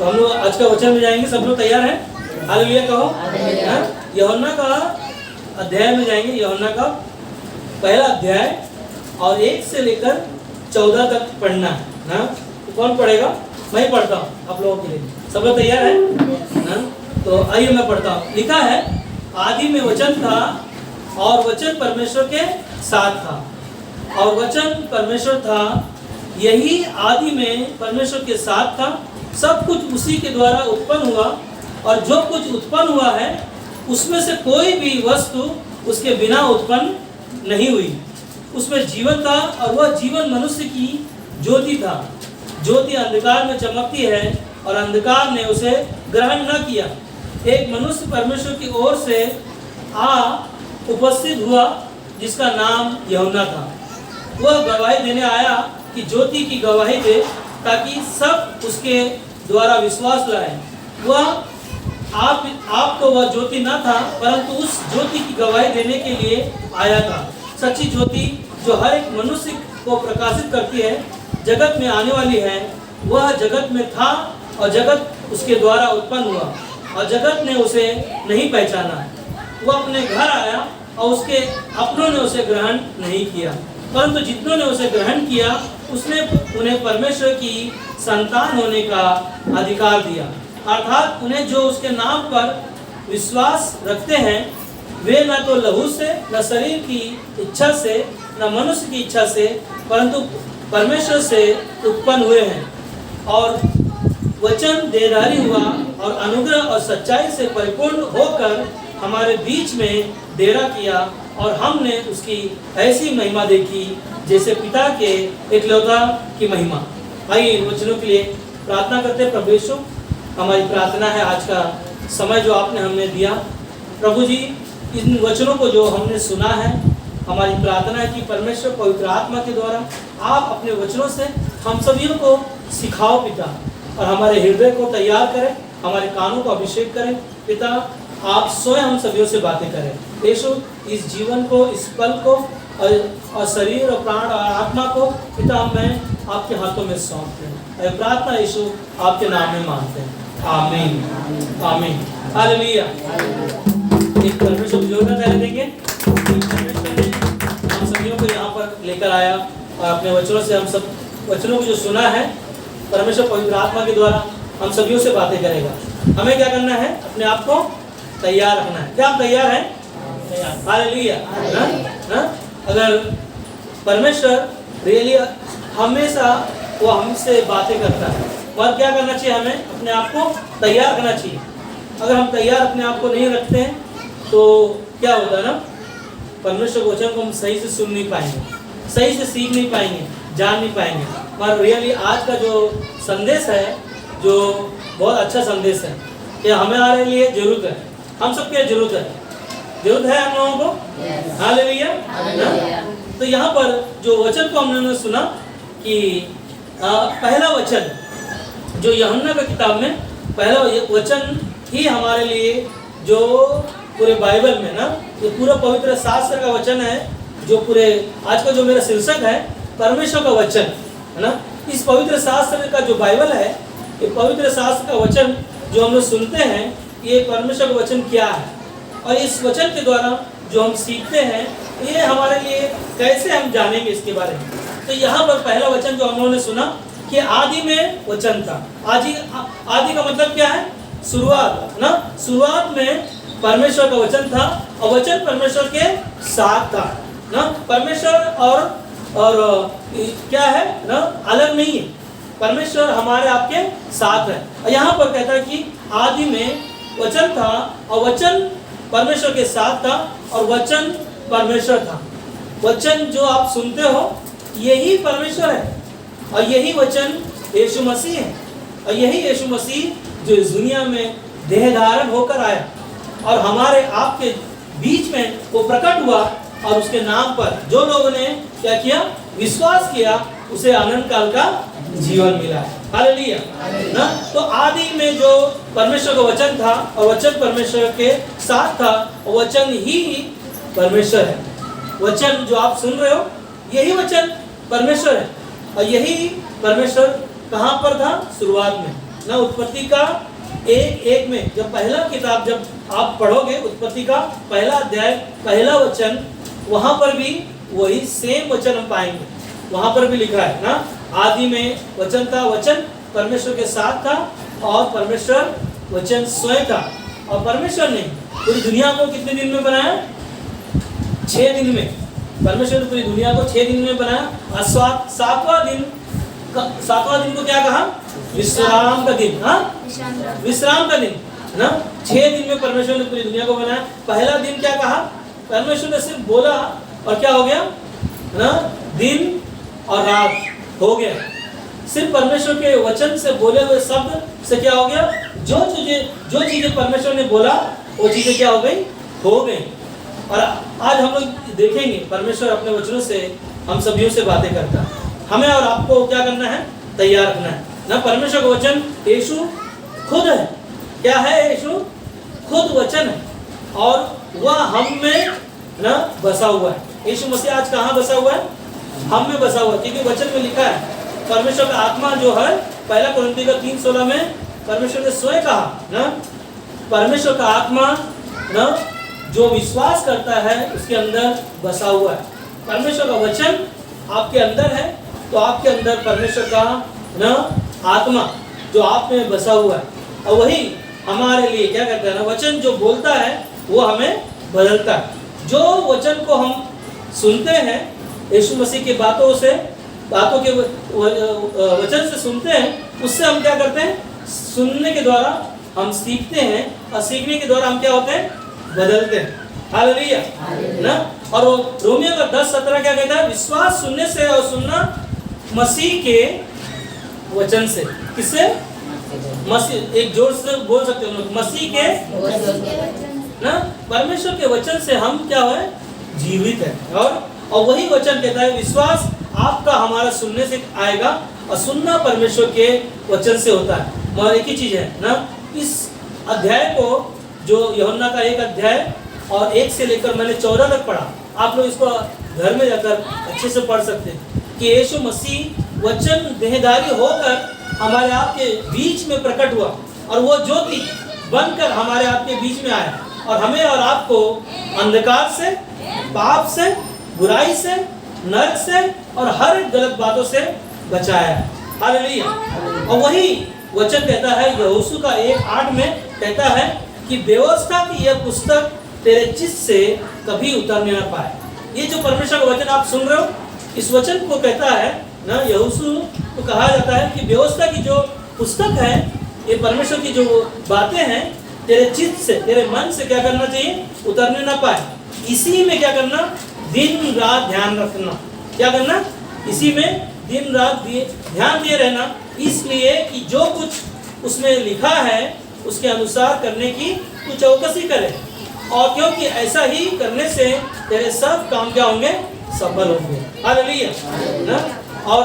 तो हम लोग आज का वचन में जाएंगे। सब लोग तैयार हैं? हालेलुया कहो। यूहन्ना का अध्याय में जाएंगे। यूहन्ना का पहला अध्याय और 1 से लेकर 14 तक पढ़ना है ना। तो कौन पढ़ेगा? मैं ही पढ़ता हूँ आप लोगों के लिए। सब लोग तैयार है ना? तो आइए मैं पढ़ता हूँ। लिखा है, आदि में वचन था और वचन परमेश्वर के साथ था और वचन परमेश्वर था। यही आदि में परमेश्वर के साथ था। सब कुछ उसी के द्वारा उत्पन्न हुआ और जो कुछ उत्पन्न हुआ है उसमें से कोई भी वस्तु उसके बिना उत्पन्न नहीं हुई। उसमें जीवन था और वह जीवन मनुष्य की ज्योति था। ज्योति अंधकार में चमकती है और अंधकार ने उसे ग्रहण न किया। एक मनुष्य परमेश्वर की ओर से उपस्थित हुआ जिसका नाम यूहन्ना था। वह गवाही देने आया कि ज्योति की गवाही दे ताकि सब उसके द्वारा विश्वास लाए। वह आप तो वह ज्योति न था परंतु उस ज्योति की गवाही देने के लिए आया था। सच्ची ज्योति जो हर एक मनुष्य को प्रकाशित करती है, जगत में आने वाली है। वह जगत में था और जगत उसके द्वारा उत्पन्न हुआ और जगत ने उसे नहीं पहचाना। वह अपने घर आया और उसके अपनों ने उसे ग्रहण नहीं किया, परंतु जितनों ने उसे ग्रहण किया उसने उन्हें परमेश्वर की संतान होने का अधिकार दिया, अर्थात उन्हें जो उसके नाम पर विश्वास रखते हैं। वे न तो लहू से, न शरीर की इच्छा से, न मनुष्य की इच्छा से, परंतु परमेश्वर से उत्पन्न हुए हैं। और वचन देहधारी हुआ और अनुग्रह और सच्चाई से परिपूर्ण होकर हमारे बीच में डेरा किया और हमने उसकी ऐसी महिमा देखी जैसे पिता के एकलौता की महिमा। आइए इन वचनों के लिए प्रार्थना करते हैं। प्रभु यीशु, हमारी प्रार्थना है आज का समय जो आपने हमें दिया, प्रभु जी इन वचनों को जो हमने सुना है, हमारी प्रार्थना है कि परमेश्वर पवित्र आत्मा के द्वारा आप अपने वचनों से हम सभी को सिखाओ पिता, और हमारे हृदय को तैयार करें, हमारे कानों को अभिषेक करें पिता। आप स्वयं हम सभी से बातें करें यीशु। इस जीवन को, इस पल को और शरीर और प्राण और आत्मा को पिता मैं आपके हाथों में सौंपते हैं। प्रार्थना यीशु आपके नाम में मांगते हैं, आमीन आमीन हालेलुया। एक परमेश्वर को जोरदार ताली देंगे। परमेश्वर ने हम सभी को यहाँ पर लेकर आया और अपने वचनों से हम सब वचनों को जो सुना है, परमेश्वर पवित्र आत्मा के द्वारा हम सभी से बातें करेगा। हमें क्या करना है? अपने आप को तैयार रखना है। क्या आप तैयार हैं? हालेलुया। अगर परमेश्वर रियली हमेशा वो हमसे बातें करता है, और क्या करना चाहिए? हमें अपने आप को तैयार करना चाहिए। अगर हम तैयार अपने आप को नहीं रखते हैं तो क्या होता है ना, परमेश्वर के वचन को हम सही से सुन नहीं पाएंगे, सही से सीख नहीं पाएंगे, जान नहीं पाएंगे। पर रियली आज का जो संदेश है, जो बहुत अच्छा संदेश है, कि हमारे लिए जरूरत है, हम सबके जरूरत है हम लोगों को। हालेलुया। तो यहाँ पर जो वचन को हमने सुना कि पहला वचन जो यूहन्ना का किताब में पहला वचन ही हमारे लिए, जो पूरे बाइबल में ना, ये पूरा पवित्र शास्त्र का वचन है, जो पूरे आज का जो मेरा शीर्षक है परमेश्वर का वचन है ना। इस पवित्र शास्त्र का जो बाइबल है, ये पवित्र शास्त्र का वचन जो हम लोग सुनते हैं, ये परमेश्वर का वचन क्या है, और इस वचन के द्वारा जो हम सीखते हैं, ये हमारे लिए कैसे हम जानेंगे इसके बारे में। तो यहाँ पर पहला वचन जो हम लोगों ने सुना कि आदि में वचन था। आदि का मतलब क्या है? शुरुआत ना। शुरुआत में परमेश्वर का वचन था और वचन परमेश्वर के साथ था ना। परमेश्वर और क्या है ना, अलग नहीं है। परमेश्वर हमारे आपके साथ है। और यहाँ पर कहता है कि आदि में वचन था और वचन परमेश्वर के साथ था और वचन परमेश्वर था। वचन जो आप सुनते हो यही परमेश्वर है और यही वचन यीशु मसीह है, और यही यीशु मसीह जो इस दुनिया में देह धारण होकर आया और हमारे आपके बीच में वो प्रकट हुआ, और उसके नाम पर जो लोगों ने क्या किया? विश्वास किया, उसे अनंत काल का जीवन मिला। हालेलुया ना। तो आदि में जो परमेश्वर का वचन था और वचन परमेश्वर के साथ था, और वचन ही परमेश्वर है। वचन जो आप सुन रहे हो यही वचन परमेश्वर है, और यही परमेश्वर कहाँ पर था? शुरुआत में। ना उत्पत्ति का 1:1 में जब पहला किताब जब आप पढ़ोगे उत्पत्ति का पहला अध्याय पहला वचन, वहां पर भी वही सेम वचन हम पाएंगे। वहां पर भी लिखा है ना, आदि में वचन था, वचन परमेश्वर के साथ था और परमेश्वर वचन स्वयं था। और परमेश्वर ने पूरी दुनिया को कितने दिन में बनाया? 6 दिन में। परमेश्वर ने पूरी दुनिया को 6 दिन में बनाया। और सातवां दिन को क्या कहा? विश्राम का दिन। हाँ, विश्राम का दिन ना। 6 दिन में परमेश्वर ने पूरी दुनिया को बनाया। पहला दिन क्या कहा? परमेश्वर ने सिर्फ बोला और क्या हो गया ना, दिन और रात हो गया। सिर्फ परमेश्वर के वचन से बोले हुए शब्द से क्या हो गया? जो चीजें परमेश्वर ने बोला वो चीजें क्या हो गई? और आज हम लोग देखेंगे परमेश्वर अपने वचनों से हम सभी से बातें करता है। हमें और आपको क्या करना है? तैयार रखना है ना। परमेश्वर का वचन यीशु खुद है। क्या है? यीशु खुद वचन है और वह हम में ना बसा हुआ है। यीशु मसीह आज कहाँ बसा हुआ है? हम में बसा हुआ है। क्योंकि वचन में लिखा है परमेश्वर का आत्मा जो है, पहला कुरिन्थियों का 3:16 में परमेश्वर ने स्वयं कहा ना, परमेश्वर का आत्मा ना जो विश्वास करता है उसके अंदर बसा हुआ है। परमेश्वर का वचन आपके अंदर है तो आपके अंदर परमेश्वर का ना आत्मा जो आप में बसा हुआ है, और वही हमारे लिए क्या करता है ना, वचन जो बोलता है वो हमें बदलता है। जो वचन को हम सुनते हैं यीशु मसीह की बातों के वचन से सुनते हैं, उससे हम क्या करते हैं? सुनने के द्वारा हम सीखते हैं और सीखने के द्वारा हम क्या होते हैं? बदलते हैं। हालेलुया ना। और वो रोमियो का 10:17 क्या कहता है? विश्वास सुनने से और सुनना मसीह के वचन से। किससे? मसीह। एक जोर से बोल सकते हो, मसीह के ना। परमेश्वर के वचन से हम क्या है? जीवित है। और वही वचन कहता है विश्वास आपका हमारा सुनने से आएगा और सुनना परमेश्वर के वचन से होता है। मगर एक ही चीज है ना, इस अध्याय को जो यूहन्ना का 1 अध्याय और 1 से लेकर मैंने 14 तक पढ़ा, आप लोग इसको घर में जाकर अच्छे से पढ़ सकते हैं कि यीशु मसीह वचन देहधारी होकर हमारे आपके बीच में प्रकट हुआ और वो ज्योति बनकर हमारे आपके बीच में आया और हमें और आपको अंधकार से, पाप से, बुराई से, नरक से और हर गलत बातों से बचाया। हालेलुया। और वही वचन कहता है यहोशू का 1:8 में कहता है कि व्यवस्था की यह पुस्तक तेरे चित्त से कभी उतरने न पाए। ये जो परमेश्वर का वचन आप सुन रहे हो, इस वचन को कहता है ना, यहोशू को कहा जाता है कि व्यवस्था की जो पुस्तक है, ये परमेश्वर की जो बातें हैं तेरे चित्त से, तेरे मन से क्या करना चाहिए? उतरने ना पाए। इसी में क्या करना? दिन रात ध्यान रखना। क्या करना? इसी में दिन रात ध्यान दिए रहना, इसलिए कि जो कुछ उसमें लिखा है उसके अनुसार करने की तू चौकसी करे, और क्योंकि ऐसा ही करने से तेरे सब काम क्या होंगे? सफल होंगे। हालेलुया ना। और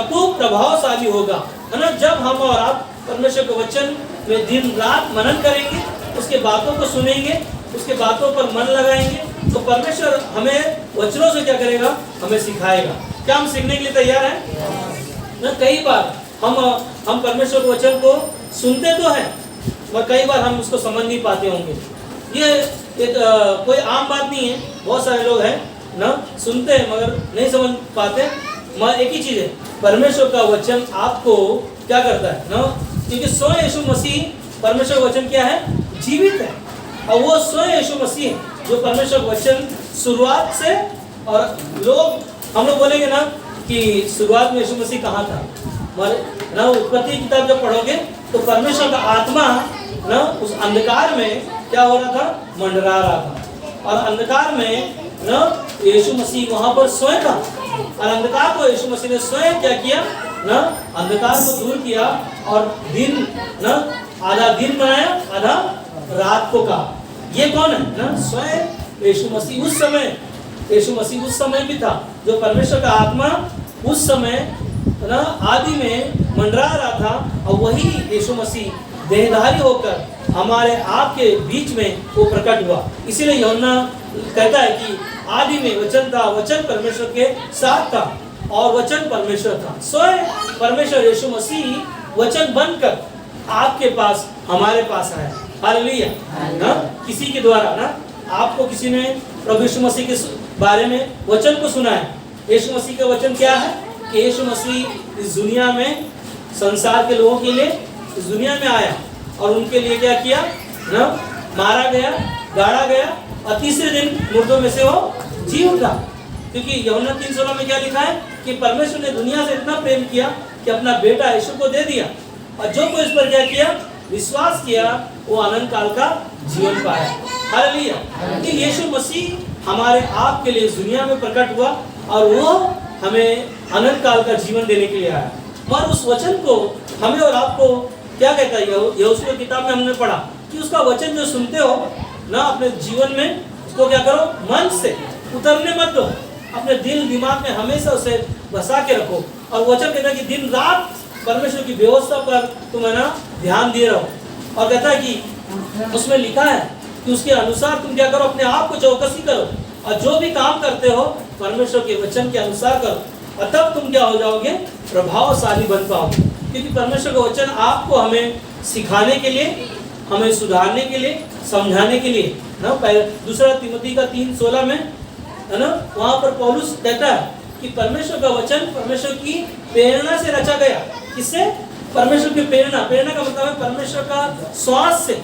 तू प्रभावशाली होगा, है ना। जब हम और आप परमेश्वर के वचन में दिन रात मनन करेंगे, उसके बातों को सुनेंगे, उसके बातों पर मन लगाएंगे, तो परमेश्वर हमें वचनों से क्या करेगा? हमें सिखाएगा। क्या हम सीखने के लिए तैयार हैं ना? कई बार हम परमेश्वर के वचन को सुनते तो हैं, मगर कई बार हम उसको समझ नहीं पाते होंगे। ये एक कोई आम बात नहीं है। बहुत सारे लोग हैं ना, सुनते हैं मगर नहीं समझ पाते। मगर एक ही चीज़ है, परमेश्वर का वचन आपको क्या करता है ना, क्योंकि स्वयं यीशु मसीह, परमेश्वर वचन क्या है? जीवित है। और वो स्वयं यीशु मसीह है जो परमेश्वर वचन शुरुआत से, और हम लोग बोलेंगे ना कि शुरुआत में यीशु मसीह कहाँ था ना। उत्पत्ति किताब जब पढ़ोगे तो परमेश्वर का आत्मा ना उस अंधकार में क्या हो रहा था? मंडरा रहा था। और अंधकार में ना यीशु मसीह वहाँ पर स्वयं था, और अंधकार को यीशु मसीह ने स्वयं क्या किया ना? अंधकार को दूर किया और दिन ना, आधा दिन बनाया, आधा रात को कहा। ये कौन है ना? स्वयं यीशु मसीह। उस समय यीशु मसीह उस समय भी था जो परमेश्वर का आत्मा उस समय ना आदि में मंडरा रहा था, और वही यीशु मसीह देहधारी होकर हमारे आपके बीच में वो प्रकट हुआ। इसीलिए यूहन्ना कहता है कि आदि में वचन था, वचन परमेश्वर के साथ था और वचन परमेश्वर था। स्वयं परमेश्वर यीशु मसीह वचन बनकर आपके पास, हमारे पास आया। हालेलुया। ना किसी के द्वारा, ना आपको किसी ने प्रभु यीशु मसीह के बारे में वचन को सुना है। यीशु मसीह का वचन क्या है कि यीशु मसीह इस दुनिया में, संसार के लोगों के लिए इस दुनिया में आया और उनके लिए क्या किया ना, मारा गया, गाड़ा गया और तीसरे दिन मुर्दों में से वो जी उठा। क्योंकि यूहन्ना 3:16 में क्या लिखा है कि परमेश्वर ने दुनिया से इतना प्रेम किया कि अपना बेटा यीशु को दे दिया, और जो कोई इस पर क्या किया, विश्वास किया, वो अनंत काल का जीवन पाया। हालेलुया। कि यीशु मसीह हमारे आप के लिए इस दुनिया में प्रकट हुआ और वो हमें अनंत काल का जीवन देने के लिए आया। और उस वचन को हमें और आपको क्या कहता है, यहोशू की किताब में हमने पढ़ा कि उसका वचन जो सुनते हो ना, अपने जीवन में उसको क्या करो, मन से उतरने मत दो, अपने दिल दिमाग में हमेशा उसे बसा के रखो। और वचन कहता है कि दिन रात परमेश्वर की व्यवस्था पर तुम है ना ध्यान दिए रहो। और कहता है कि उसमें लिखा है कि उसके अनुसार तुम क्या करो, अपने आप को चौकसी करो और जो भी काम करते हो परमेश्वर के वचन के अनुसार करो, और तब तुम क्या हो जाओगे, प्रभावशाली बन पाओगे। क्योंकि परमेश्वर का वचन आपको हमें सिखाने के लिए, हमें सुधारने के लिए, समझाने के लिए ना। दूसरा तिमोथी का 3:16 में है ना, वहाँ पर पौलुस कहता है कि परमेश्वर का वचन परमेश्वर की प्रेरणा से रचा गया। किससे? परमेश्वर की प्रेरणा। प्रेरणा का मतलब है परमेश्वर का श्वास से,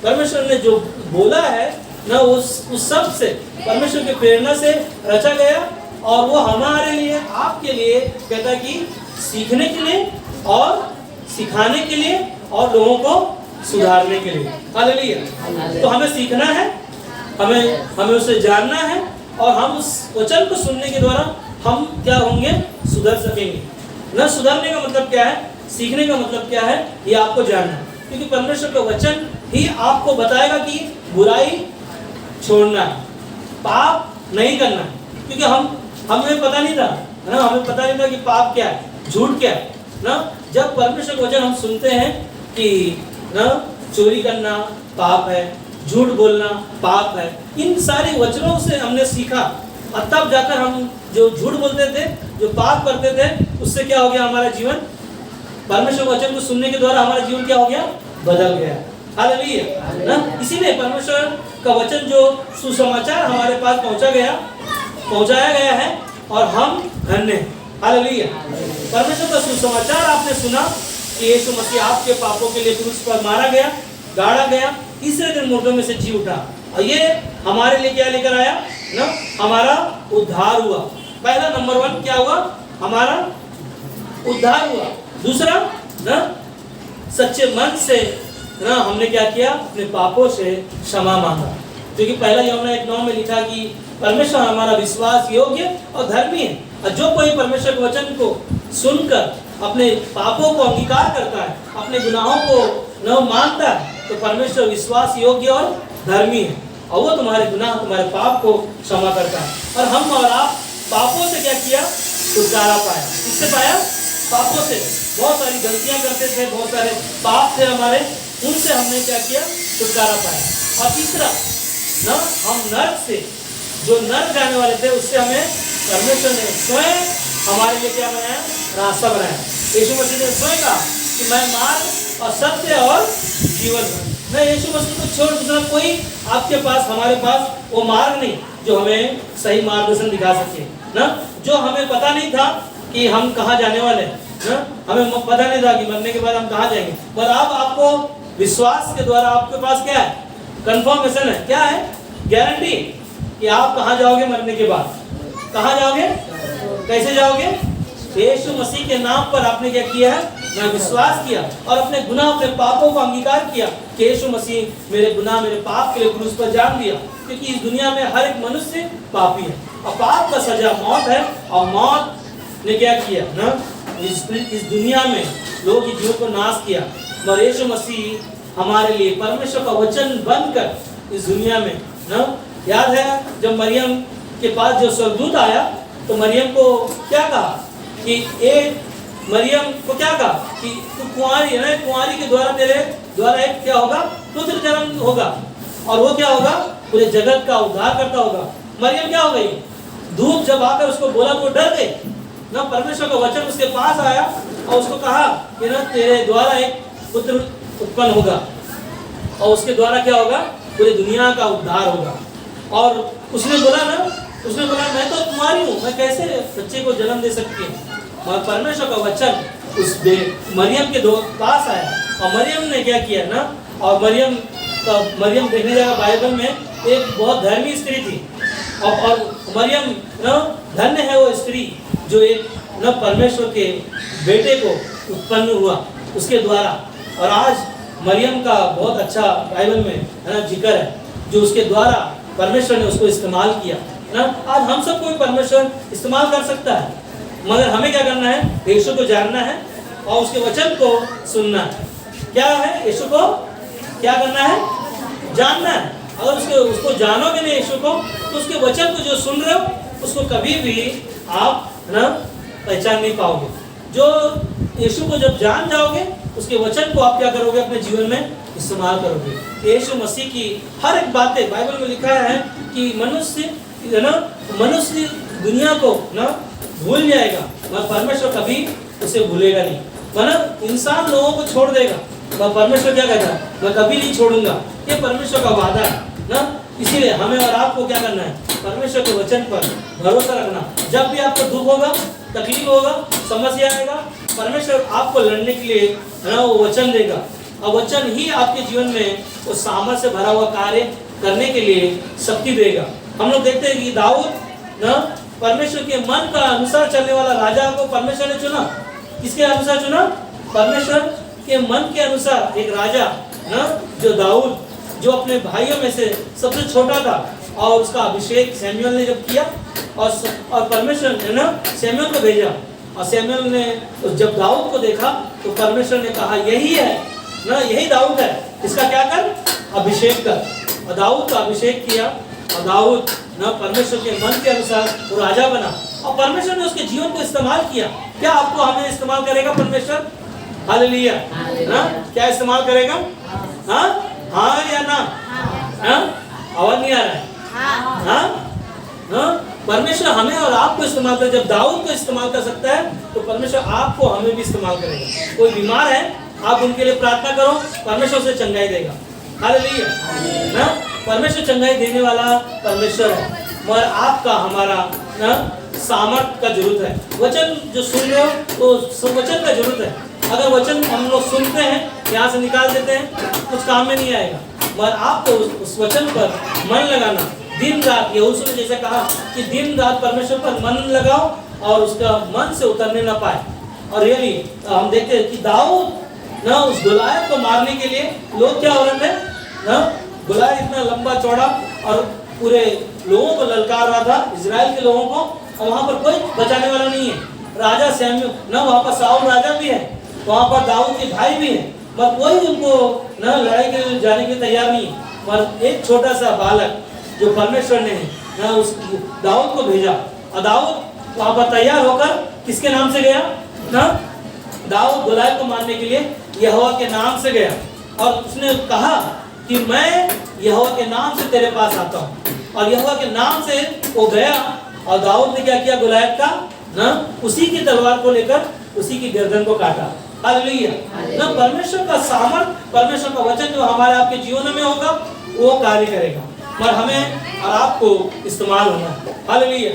परमेश्वर ने जो बोला है ना, उस सब से, परमेश्वर की प्रेरणा से रचा गया। और वो हमारे लिए, आपके लिए कहता है कि सीखने के लिए और सिखाने के लिए और लोगों को सुधारने के लिए। हालेलुया। तो हमें सीखना है, हमें उसे जानना है, और हम उस वचन को सुनने के द्वारा हम क्या होंगे, सुधर सकेंगे। न सुधरने का मतलब क्या है, सीखने का मतलब क्या है, ये आपको जानना। क्योंकि परमेश्वर का वचन ही आपको बताएगा कि बुराई छोड़ना है, पाप नहीं करना है। क्योंकि हमें पता नहीं था ना, हमें पता नहीं था कि पाप क्या है, झूठ क्या है ना। जब परमेश्वर का वचन हम सुनते हैं कि ना चोरी करना पाप है, झूठ बोलना पाप है, इन सारी वचनों से हमने सीखा, और तब जाकर हम जो झूठ बोलते थे, जो पाप करते थे, उससे क्या हो गया, हमारा जीवन परमेश्वर वचन को सुनने के द्वारा हमारा जीवन क्या हो गया, बदल गया। हालेलुया ना। इसीलिए परमेश्वर का वचन जो सुसमाचार हमारे पास पहुंचाया गया है, और हम धन्य हैं। हालेलुया। परमेश्वर का सुसमाचार आपने सुना कि यीशु मसीह आपके पापों के लिए क्रूस पर मारा गया, गाड़ा गया, तीसरे दिन मुर्दों में से जी उठा, और ये हमारे लिए क्या लेकर आया ना, हमारा उद्धार हुआ। पहला नंबर 1 क्या हुआ, हमारा उद्धार हुआ। दूसरा ना, सच्चे मन से ना हमने क्या किया, अपने पापों से क्षमा मांगा। क्योंकि पहला यूहन्ना 1:9 में लिखा कि परमेश्वर हमारा विश्वास योग्य और धर्मी है, और जो कोई परमेश्वर के वचन को सुनकर अपने पापों को अंगीकार करता है, अपने गुनाहों को न मानता है, तो परमेश्वर विश्वास योग्य और धर्मी है, और वो तुम्हारे गुनाह, तुम्हारे पाप को क्षमा करता है। और हम और आप पापों से क्या किया, छुटकारा पाया। किससे पाया, पापों से। बहुत सारी गलतियां करते थे, बहुत सारे पाप थे हमारे, उनसे हमने क्या किया, छुटकारा पाया। और तीसरा ना, हम नर्क से, जो नर्क जाने वाले थे, उससे हमें परमेश्वर ने स्वयं हमारे लिए क्या बनाया, रास्ता बनाया। यीशु मसीह ने स्वयं कहा कि मैं मार्ग और सत्य और जीवन हूं। मैं यीशु मसीह को छोड़ दूसरा कोई आपके पास, हमारे पास वो मार्ग नहीं जो हमें सही मार्गदर्शन दिखा सके ना। जो हमें पता नहीं था कि हम कहाँ जाने वाले ना, हमें पता नहीं था कि मरने के बाद हम कहाँ जाएंगे, पर अब आपको विश्वास के द्वारा आपके पास क्या है, कंफर्मेशन है, क्या है, गारंटी कि आप कहाँ जाओगे मरने के बाद। कहाँ जाओगे, कैसे जाओगे, यीशु मसीह के नाम पर आपने क्या किया है, मैं विश्वास किया और अपने गुनाह, अपने पापों को अंगीकार किया कि यीशु मसीह मेरे गुनाह, मेरे पाप के लिए क्रूस पर जान दिया। क्योंकि इस दुनिया में हर एक मनुष्य पापी है, और पाप का सजा मौत है, और मौत ने क्या किया ना, इस दुनिया में लोगों की जीवन को नाश किया। और यीशु मसीह हमारे लिए परमेश्वर का वचन बनकर इस दुनिया में ना, याद है जब मरियम के पास जो स्वर्गदूत आया, तो मरियम को क्या कहा कि मरियम को क्या कहा कि तू कुंवारी है ना, कुंवारी के द्वारा तेरे द्वारा एक क्या होगा, पुत्र जन्म होगा, और वो क्या होगा, पूरे जगत का उद्धार करता होगा। मरियम क्या हो गई, दूत जब आकर उसको बोला तो डर गई ना। परमेश्वर का वचन उसके पास आया और उसको कहा कि ना तेरे द्वारा एक पुत्र उत्पन्न होगा और उसके द्वारा क्या होगा, पूरी दुनिया का उद्धार होगा। और उसने बोला मैं तो कुमारी हूँ, मैं कैसे बच्चे को जन्म दे सकती हूँ। और परमेश्वर का वचन उस मरियम के पास आया और मरियम ने क्या किया ना, और मरियम देखने जाएगा बाइबल में एक बहुत धर्मी स्त्री थी और मरियम न धन्य है वो स्त्री जो एक न परमेश्वर के बेटे को उत्पन्न हुआ उसके द्वारा। और आज मरियम का बहुत अच्छा बाइबल में है ना जिक्र है, जो उसके द्वारा परमेश्वर ने उसको इस्तेमाल किया ना। आज हम सबको भी परमेश्वर इस्तेमाल कर सकता है, मगर हमें क्या करना है, यीशु को जानना है और उसके वचन को सुनना है। क्या है, यीशु को क्या करना है, जानना है। अगर उसको जानोगे नहीं यीशु को, तो उसके वचन को जो सुन रहे हो उसको कभी भी आप ना पहचान नहीं पाओगे। जो यीशु को जब जान जाओगे, उसके वचन को आप क्या करोगे, अपने जीवन में इस्तेमाल करोगे। यीशु मसीह की हर एक बातें बाइबल में लिखा है कि मनुष्य दुनिया को ना भूल जाएगा, मगर परमेश्वर कभी उसे भूलेगा नहीं। मतलब इंसान लोगों को छोड़ देगा, मगर परमेश्वर क्या कहता है, मैं कभी नहीं छोड़ूंगा। ये परमेश्वर का वादा है ना। इसीलिए हमें और आपको क्या करना है, परमेश्वर के वचन पर भरोसा रखना। जब भी आपको दुख होगा, तकलीफ होगा, समस्या आएगा, परमेश्वर आपको लड़ने के लिए है ना वो वचन देगा, और वचन ही आपके जीवन में वो सामर्थ से भरा हुआ कार्य करने के लिए शक्ति देगा। हम लोग देखते हैं कि दाऊद ना परमेश्वर के मन का अनुसार चलने वाला राजा को परमेश्वर ने चुना। किसके अनुसार चुना, परमेश्वर के मन के अनुसार एक राजा ना, जो दाऊद, जो अपने भाइयों में से सबसे छोटा था, और उसका अभिषेक शमूएल ने जब किया और परमेश्वर ने ना शमूएल को भेजा, और शमूएल ने जब दाऊद को देखा तो परमेश्वर ने कहा यही है ना, यही दाऊद है, इसका क्या कर, अभिषेक कर। और दाऊद का अभिषेक किया और दाऊद ना परमेश्वर के मन के अनुसार वो राजा बना, और परमेश्वर ने उसके जीवन को इस्तेमाल किया। क्या आपको हमें इस्तेमाल करेगा परमेश्वर? हालेलुया ना, क्या इस्तेमाल करेगा? हाँ हाँ या ना? हाँ, आवाज नहीं आ रहा है। हाँ, परमेश्वर हमें और आपको इस्तेमाल कर, जब दाऊद को इस्तेमाल कर सकता है तो परमेश्वर आपको हमें भी इस्तेमाल करेगा। कोई बीमार है, आप उनके लिए प्रार्थना करो, परमेश्वर उसे चंगाई देगा। हालेलुया ना, परमेश्वर चंगाई देने वाला परमेश्वर है, मगर आपका हमारा ना सामर्थ का जरूरत है। वचन जो सुन रहे हो तो वचन का जरूरत है। अगर वचन हम लोग सुनते हैं, यहाँ से निकाल देते हैं, कुछ काम में नहीं आएगा, मगर आपको उस वचन पर मन लगाना, दिन रात, यहोशू ने जैसे कहा कि दिन रात परमेश्वर पर मन लगाओ और उसका मन से उतरने ना पाए। और रियली हम देखते हैं कि दाऊद ना उस गुलायत को मारने के लिए लोग क्या हो रहे थे ना, गुलायत इतना लंबा चौड़ा और पूरे लोगों को ललकार रहा था, इजराइल के लोगों को, और वहाँ पर कोई बचाने वाला नहीं है। राजा शमूएल ना, वहाँ पर साउल राजा भी है, वहाँ पर दाऊद के भाई भी हैं, मगर कोई उनको ना लड़ाई के लिए जाने के लिए तैयार नहीं है। मगर एक छोटा सा बालक जो परमेश्वर ने ना उस दाऊद को भेजा, और दाऊद वहाँ पर तैयार होकर किसके नाम से गया ना, दाऊद गुलायत को मारने के लिए यहोवा के नाम से गया, और उसने कहा कि मैं यहोवा के नाम से तेरे पास आता हूँ, और यहोवा के नाम से वो गया, और दाऊद ने क्या किया, गुलायत का ना उसी की तलवार को लेकर उसी की गर्दन को काटा। हालेलुया ना, परमेश्वर का सामर्थ, परमेश्वर का वचन जो हमारे आपके जीवन में होगा वो कार्य करेगा, पर हमें और आपको इस्तेमाल होना है। हालेलुया।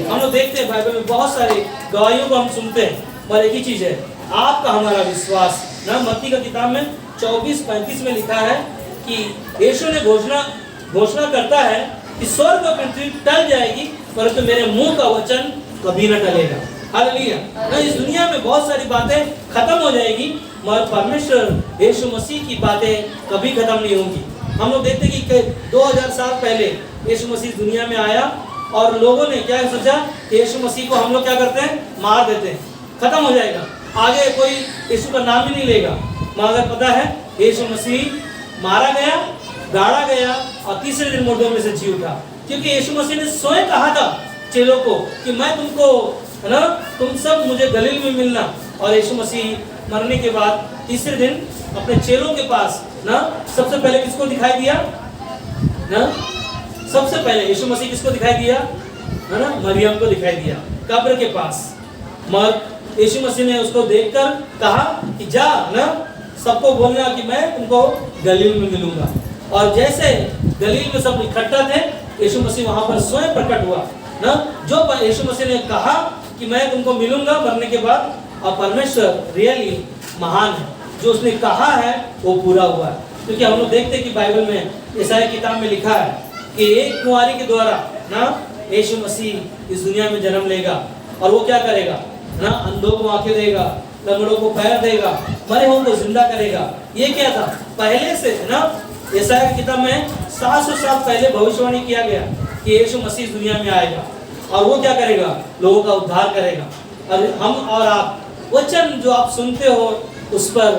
हम लोग देखते हैं बाइबल में बहुत सारी गवाहियों को हम सुनते हैं, पर एक ही चीज है, आपका हमारा विश्वास ना। मत्ती का किताब में 24-35 में लिखा है कि यीशु ने घोषणा करता है कि स्वर्ग और पृथ्वी टल जाएगी, परंतु मेरे मुंह का वचन कभी न टलेगा। हालेलुया ना, इस दुनिया में बहुत सारी बातें खत्म हो जाएगी, मगर परमेश्वर यीशु मसीह की बातें कभी खत्म नहीं होंगी। हम लोग देखते हैं कि 2000 साल पहले यीशु मसीह दुनिया में आया, और लोगों ने क्या सोचा, यीशु मसीह को हम लोग क्या करते हैं, मार देते हैं, खत्म हो जाएगा, आगे कोई यीशु का नाम ही नहीं लेगा। मगर पता है यीशु मसीह मारा गया, गाड़ा गया, और तीसरे दिन मुर्दों में से जी उठा, क्योंकि यीशु मसीह ने स्वयं कहा था चेलों को कि मैं तुमको है ना, तुम सब मुझे गलील में मिलना। और यीशु मसीह मरने के बाद तीसरे दिन अपने चेलों के पास ना सबसे पहले किसको दिखाई दिया ना, सबसे पहले यीशु मसीह किसको दिखाई दिया है ना, मरियम को दिखाई दिया कब्र के पास। मगर यीशु मसीह ने उसको देखकर कहा कि जा ना, सबको बोलना कि मैं तुमको गलील में मिलूंगा। और जैसे गलील में सब इकट्ठा थे, यीशु मसीह वहां पर स्वयं प्रकट हुआ ना। जो यीशु मसीह ने कहा कि मैं तुमको मिलूंगा मरने के बाद, और परमेश्वर रियली महान है, जो उसने कहा है वो पूरा हुआ है। क्योंकि हम लोग देखते हैं कि बाइबल में ईसाई किताब में लिखा है कि एक कुंवारी के द्वारा ना यीशु मसीह इस दुनिया में जन्म लेगा, और वो क्या करेगा ना, अंधों को आंखें देगा, लंगड़ों को पैर देगा, मरे हुओं को जिंदा करेगा। ये क्या था, पहले से ना ईसाई की किताब में 700 साल पहले भविष्यवाणी किया गया कि यीशु मसीह इस दुनिया में आएगा, और वो क्या करेगा, लोगों का उद्धार करेगा। और हम और आप वचन जो आप सुनते हो उस पर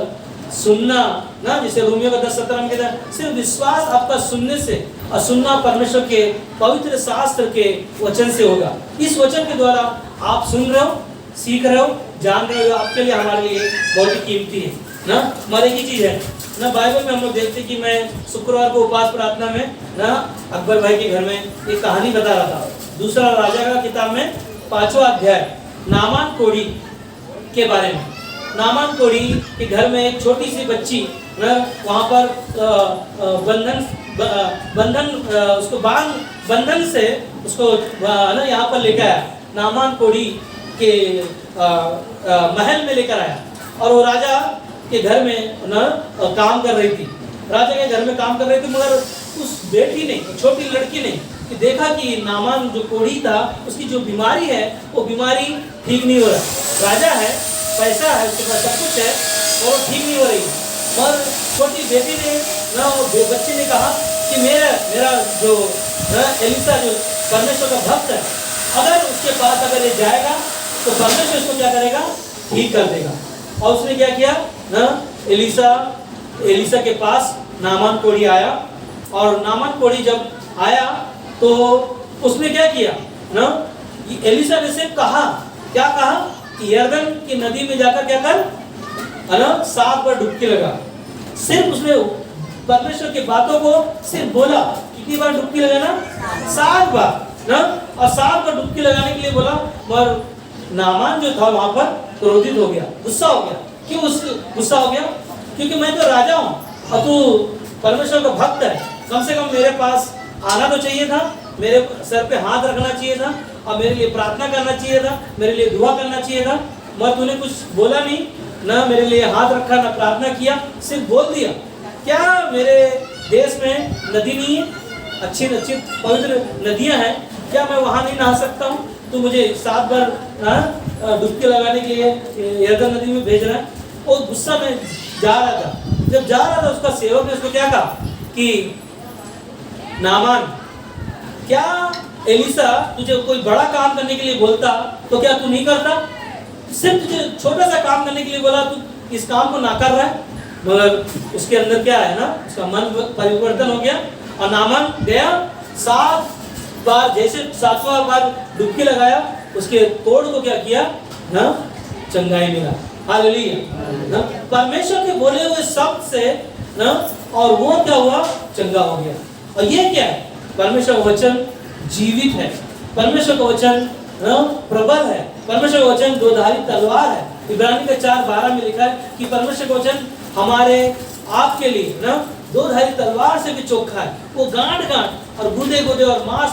सुनना ना, जैसे रोमियो का 10:17 में कहता है, सिर्फ विश्वास आपका सुनने से, और सुनना परमेश्वर के पवित्र शास्त्र के वचन से होगा। इस वचन के द्वारा आप सुन रहे हो, सीख रहे हो, जान रहे हो, आपके लिए हमारे लिए बहुत ही कीमती है ना। हमारे की चीज है ना। बाइबल में हम लोग देखते कि मैं शुक्रवार को उपास प्रार्थना में ना अकबर भाई के घर में एक कहानी बता रहा था, दूसरा राजा का किताब में 5वां अध्याय नामान कोढ़ी के बारे में। नामान कोढ़ी के घर में एक छोटी सी बच्ची ना, वहाँ पर उसको बंधन से उसको ना यहाँ पर लेकर आया, नामान कोढ़ी के महल में लेकर आया। और वो राजा के घर में ना काम कर रही थी, राजा के घर में काम कर रही थी, मगर उस बेटी ने, छोटी लड़की ने कि देखा कि नामान जो कोढ़ी था उसकी जो बीमारी है वो बीमारी ठीक नहीं हो रहा। राजा है, पैसा है, उसके पास सब कुछ है, और ठीक नहीं हो रही। और छोटी बेटी ने ना, बच्चे ने कहा कि मेरा जो ना एलिसा जो परमेश्वर का भक्त है, अगर उसके पास अगर ये जाएगा तो परमेश्वर इसको क्या करेगा, ठीक कर देगा। और उसने क्या किया ना, एलिसा के पास नामान कोढ़ी आया, और नामान कोढ़ी जब आया तो उसने क्या किया ना, एलिसा ने से कहा, क्या कहा कि यरदन की नदी में जाकर क्या कर, है ना, 7 बार डुबकी लगा। सिर्फ उसने परमेश्वर की बातों को सिर्फ बोला। कितनी बार डुबकी लगाना, 7 बार ना, और 7 बार डुबकी लगाने के लिए बोला। मगर नामान जो था वहां पर क्रोधित हो गया, गुस्सा हो गया। क्यों गुस्सा हो गया, क्योंकि मैं तो राजा हूँ और तू परमेश्वर का भक्त है, कम से कम मेरे पास आना तो चाहिए था, मेरे सर पे हाथ रखना चाहिए था, और मेरे लिए प्रार्थना करना चाहिए था, मेरे लिए दुआ करना चाहिए था। मगर तूने कुछ बोला नहीं ना, मेरे लिए हाथ रखा ना प्रार्थना किया, सिर्फ बोल दिया। क्या मेरे देश में नदी नहीं है, अच्छी अच्छी पवित्र नदियां हैं, क्या मैं वहां नहीं नहा सकता हूँ? तू मुझे 7 बार डुबकी लगाने के लिए यरदन नदी में भेज रहा है। वो गुस्सा में जा रहा था, जब जा रहा था उसका सेवक ने उसको क्या कहा कि नामान, क्या एलिसा तुझे कोई बड़ा काम करने के लिए बोलता तो क्या तू नहीं करता? सिर्फ तुझे छोटा सा काम करने के लिए बोला, तू इस काम को ना कर रहा है। मगर उसके अंदर क्या है ना, उसका मन परिवर्तन हो गया, और नामान गया 7 बार, जैसे 7वां बार डुबकी लगाया, उसके तोड़ को क्या किया ना, चंगाई मिला। हालेलुया ना, परमेश्वर के बोले हुए शब्द से ना, और वो क्या हुआ, चंगा हो गया। और ये क्या है, परमेश्वर का वचन जीवित है, परमेश्वर का वचन प्रबल है, परमेश्वर का वचन 2-धारी तलवार है। इब्रानी का 4:12 में लिखा है कि परमेश्वर का वचन हमारे आपके लिए ना 2-धारी तलवार से भी चोखा है। वो गांठ और गुदे और मांस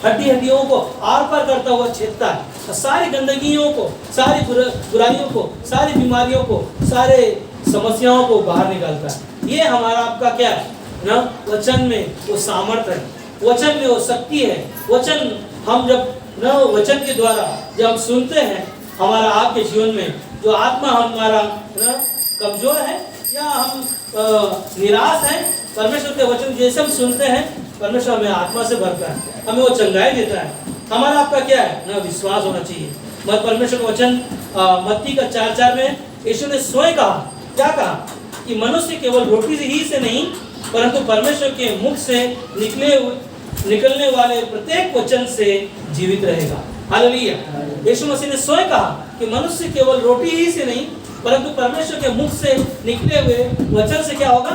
हड्डियों को आर पार करता हुआ छेदता है, और सारी गंदगियों को, सारी बुराइयों को, सारी बीमारियों को, सारे समस्याओं को बाहर निकालता है। ये हमारा आपका क्या है ना, वचन में वो सामर्थ्य है, वचन में वो शक्ति है। वचन हम जब ना वचन के द्वारा जब हम सुनते हैं, हमारा आपके जीवन में जो आत्मा हमारा ना कमजोर है या हम निराश हैं, परमेश्वर के वचन जैसे हम सुनते हैं, परमेश्वर हमें आत्मा से भरता है, हमें वो चंगाई देता है। हमारा आपका क्या है ना, विश्वास होना चाहिए। मगर परमेश्वर का वचन मत्ती का 4:4 में यीशु ने स्वयं कहा, क्या कहा कि मनुष्य केवल रोटी ही से नहीं परंतु परमेश्वर के मुख से निकलने वाले प्रत्येक वचन से जीवित रहेगा। हालेलुया। यीशु मसीह ने स्वयं कहा कि मनुष्य केवल रोटी ही से नहीं परंतु परमेश्वर के मुख से निकले हुए वचन से क्या होगा,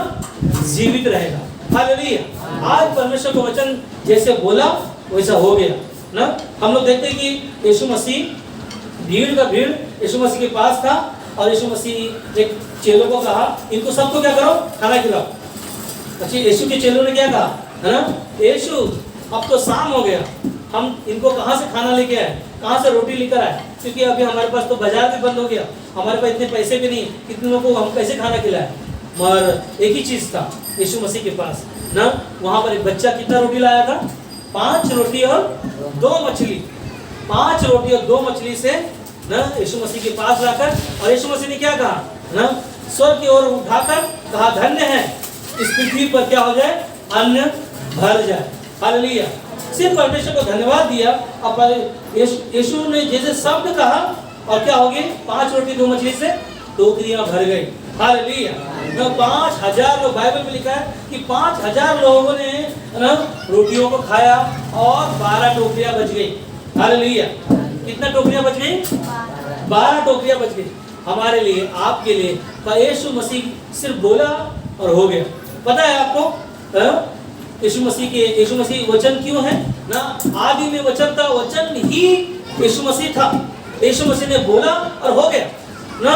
जीवित रहेगा। हालेलुया। आज परमेश्वर का वचन जैसे बोला वैसा हो गया ना। हम लोग देखते हैं कि यीशु मसीह भीड़ यीशु मसीह के पास था, और यीशु मसीह एक चेलों को कहा इनको सबको क्या करो, खाना खिलाओ। अच्छा, यीशु के चेलों ने क्या कहा, है ना, यीशु अब तो शाम हो गया, हम इनको कहाँ से खाना लेके आए, कहाँ से रोटी लेकर आए, क्योंकि अभी हमारे पास तो बाजार भी बंद हो गया, हमारे पास इतने पैसे भी नहीं, कितने लोगों को हम कैसे खाना खिलाए। मगर एक ही चीज़ था यीशु मसीह के पास ना, वहाँ पर एक बच्चा कितना रोटी लाया था, 5 रोटी और 2 मछली, 5 रोटी और 2 मछली से ना यीशु मसीह के पास लाकर, और यीशु मसीह ने क्या कहा ना, स्वर्ग की ओर उठाकर कहा धन्य है इस पृथ्वी पर क्या हो जाए, अन्न भर जाए। हालेलुया। सिर्फ परमेश्वर को धन्यवाद दिया, और यीशु ने जैसे शब्द कहा और क्या हो गई, 5 रोटी 2 मछली से टोकरियां भर गई। हालेलुया। 5000 लोग, बाइबल में लिखा है कि 5000 लोगों ने ना रोटियों को खाया और 12 टोकरियां बच गई। हालेलुया। कितना टोकरियां बच गई, 12 टोकरियां बच गई हमारे लिए, आपके लिए। पर यीशु मसीह सिर्फ बोला और हो गया। पता है आपको यीशु मसीह वचन क्यों है ना, आदि में वचन था, वचन ही यीशु मसीह था, यीशु मसीह ने बोला और हो गया ना।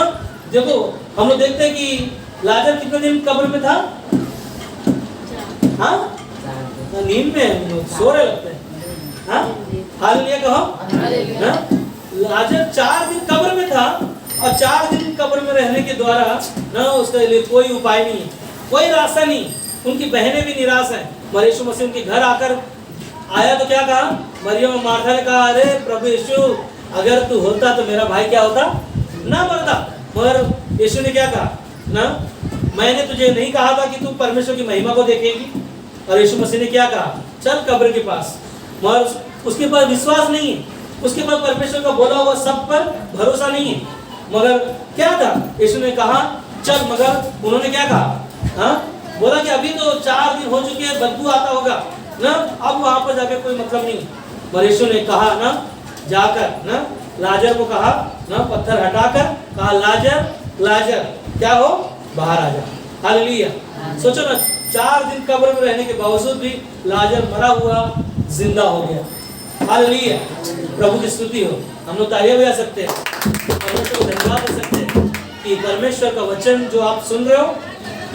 देखो हम लोग देखते हैं कि लाजर कितने दिन कब्र में था, हाँ, नींद में सो रहे लगते हैं, हाँ, हालेलुया कहो ना। लाजर 4 दिन कब्र में था, और 4 दिन कब्र में रहने के द्वारा ना उसके लिए कोई उपाय नहीं है, कोई रास्ता नहीं। उनकी बहनें भी निराश हैं, मगर यीशु मसीह उनके घर आकर आया तो क्या कहा, मरियम और मार्था ने कहा अरे प्रभु यीशु, अगर तू होता तो मेरा भाई क्या होता, ना मरता। मगर यीशु ने क्या कहा ना, मैंने तुझे नहीं कहा था कि तू परमेश्वर की महिमा को देखेगी। और यीशु मसीह ने क्या कहा, चल कब्र के पास। मगर उसके पास विश्वास नहीं है, उसके पास परमेश्वर का बोला हुआ सब पर भरोसा नहीं है। मगर क्या था, यीशु ने कहा चल, मगर उन्होंने क्या कहा, हाँ, बोला कि अभी तो 4 दिन हो चुके हैं, बदबू आता होगा ना, अब वहां पर जाकर कोई मतलब नहीं। पर यीशु ने कहा ना, जाकर ना लाजर को कहा ना, पत्थर हटाकर कहा लाजर लाजर क्या हो, बाहर आ जा। हालेलुया। सोचो ना, 4 दिन कब्र में रहने के बावजूद भी लाजर मरा हुआ जिंदा हो गया। हालेलुया। प्रभु की स्तुति हो। हम लोग तालियां बजा सकते हैं, परमेश्वर को धन्यवाद दे सकते हैं कि परमेश्वर का वचन जो आप सुन रहे हो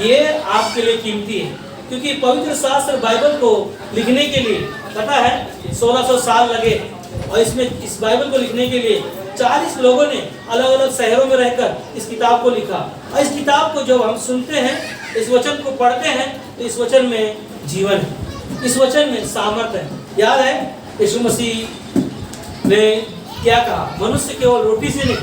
ये आपके लिए कीमती है, क्योंकि पवित्र शास्त्र बाइबल को लिखने के लिए पता है 1600 साल लगे, और इसमें इस बाइबल को लिखने के लिए 40 लोगों ने अलग अलग शहरों में रहकर इस किताब को लिखा। और इस किताब को जब हम सुनते हैं, इस वचन को पढ़ते हैं, तो इस वचन में जीवन है, इस वचन में सामर्थ्य है। याद है यीशु मसीह ने क्या कहा, मनुष्य केवल रोटी से नहीं,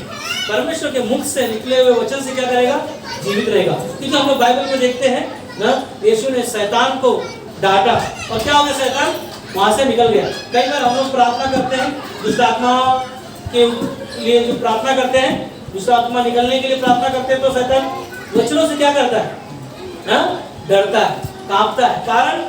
परमेश्वर के मुख से निकले हुए वचन से क्या करेगा, जीवित रहेगा। क्योंकि हम लोग बाइबल में देखते हैं ना, यीशु ने शैतान को डांटा और क्या हो गया, शैतान वहां से निकल गया। कई बार हम लोग प्रार्थना करते हैं, दुष्ट आत्मा के लिए जो प्रार्थना करते हैं, दुष्ट आत्मा निकलने के लिए प्रार्थना करते हैं, तो शैतान वचनों से क्या करता है, डरता है, कांपता है। कारण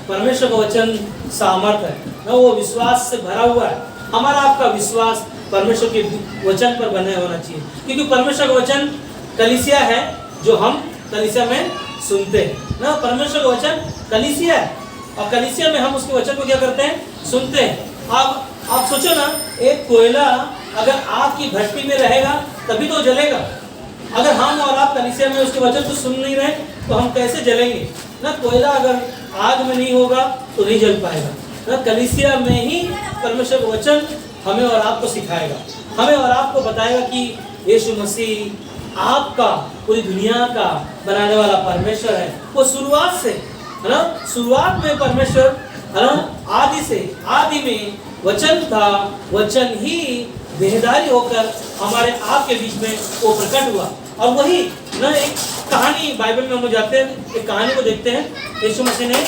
परमेश्वर का वचन सामर्थ है ना, वो विश्वास से भरा हुआ है। हमारा आपका विश्वास परमेश्वर के वचन पर बने होना चाहिए, क्योंकि परमेश्वर का वचन कलीसिया है जो हम कलीसिया में सुनते हैं ना। परमेश्वर का वचन कलीसिया है, और कलीसिया में हम उसके वचन को क्या करते हैं, सुनते हैं। आप सोचो ना, एक कोयला अगर आग की भट्टी में रहेगा तभी तो जलेगा। अगर हम और आप कलीसिया में उसके वचन को सुन नहीं रहे तो हम कैसे जलेंगे ना। कोयला अगर आग में नहीं होगा तो नहीं जल पाएगा ना। कलीसिया में ही परमेश्वर का वचन हमें और आपको सिखाएगा, हमें और आपको बताएगा कि यीशु मसीह आपका, पूरी दुनिया का बनाने वाला परमेश्वर है। वो शुरुआत से है ना, शुरुआत में परमेश्वर है ना, आदि में वचन था, वचन ही देहधारी होकर हमारे आपके बीच में वो प्रकट हुआ। और वही ना, एक कहानी बाइबल में हम जाते हैं, एक कहानी को देखते हैं। यीशु मसीह ने